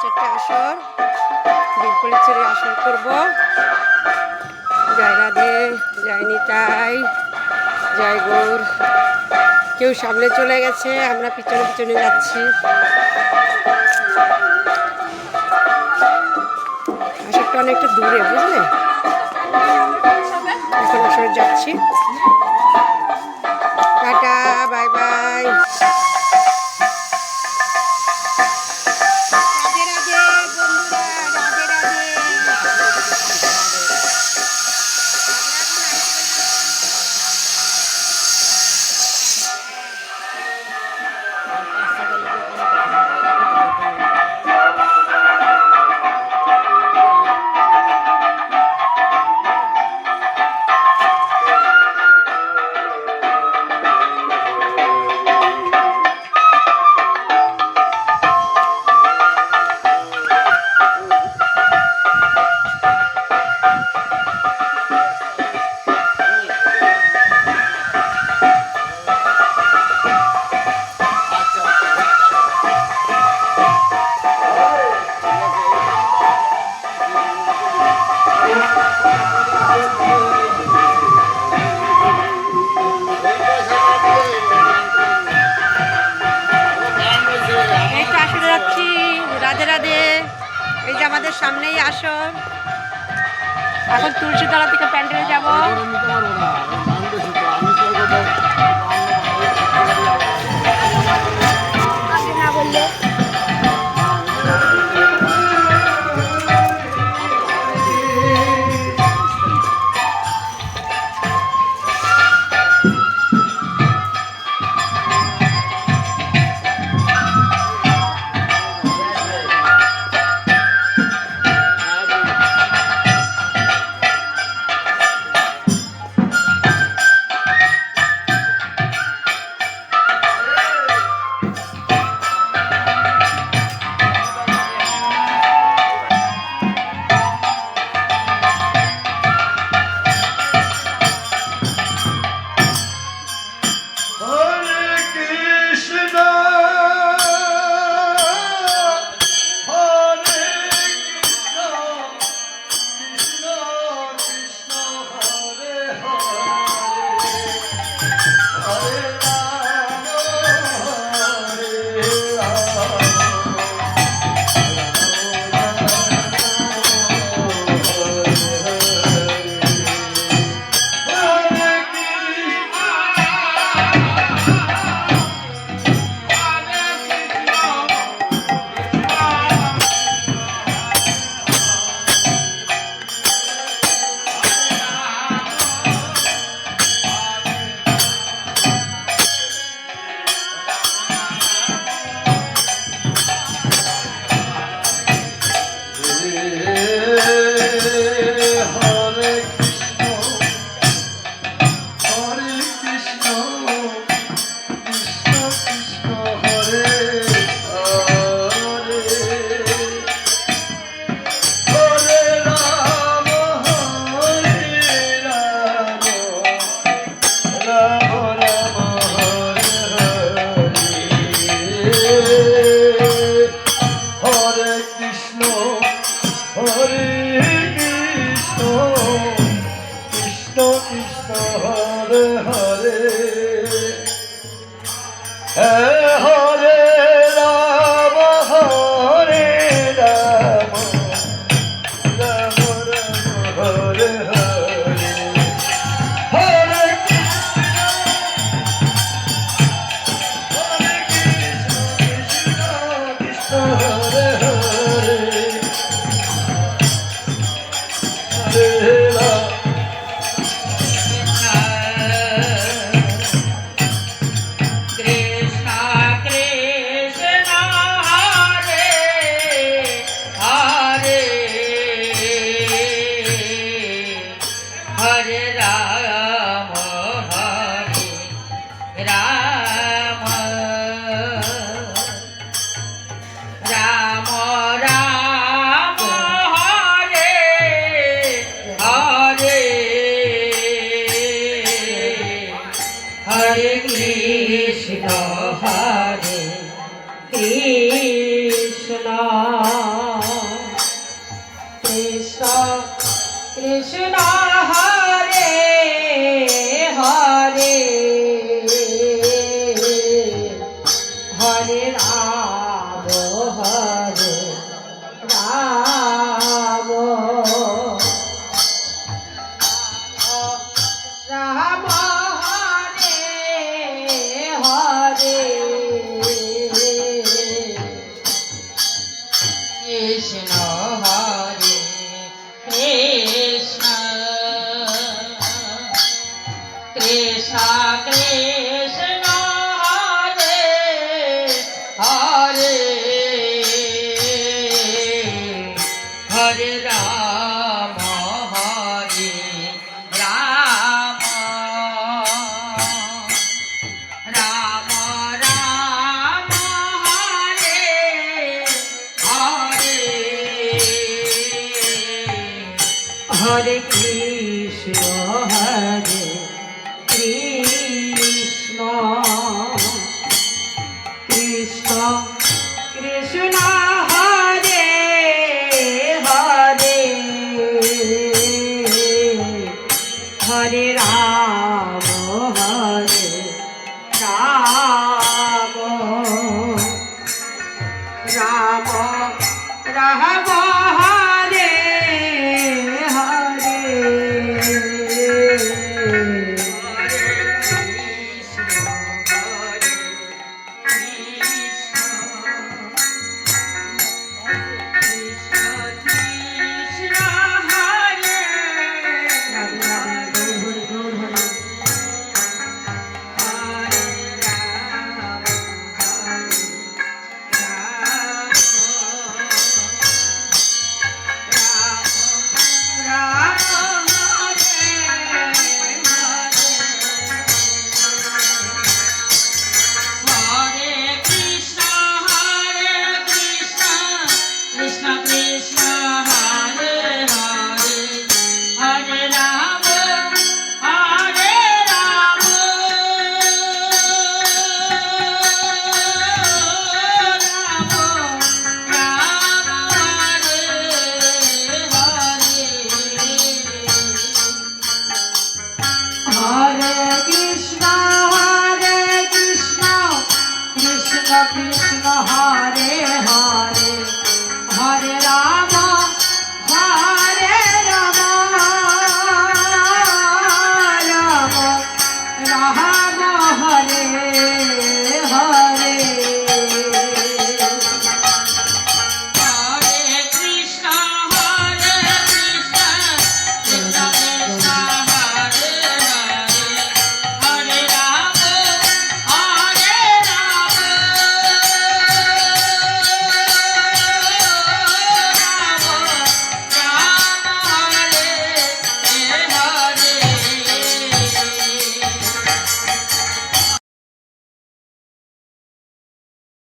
চারটে আসর, বিপরীতের আসর করব। জয় রাধে, জয় নিতাই, জয় গৌর। কেউ সামনে চলে গেছে, আমরা পিছনে পিছনে যাচ্ছি। আসরটা অনেকটা দূরে, বুঝলে? এখন আসরে যাচ্ছি। Tata, bye bye. Radhe Radhe বন্ধুরা, রাধে রাধে। রাধে রাধে। এই যে আমাদের সামনেই আসর। এখন তুলসীতলা থেকে প্যান্ডেলে যাব। না বললে হরে হরে হরে রাম হরে রাম রাম হরে হরে কৃষ্ণ হরে কৃষ্ণ কৃষ্ণ কৃষ্ণ হরে হরে হরে রাম হরে রাম রাম রাম হরে হরে হরে কৃষ্ণ হরে কৃষ্ণ কৃষ্ণ কৃষ্ণ হরে হরে হরে রাম হরে রাম রাম রাম হরে হরে কৃষ্ণ হরে হরে হরে রাম হরে রাম রাম রাম হরে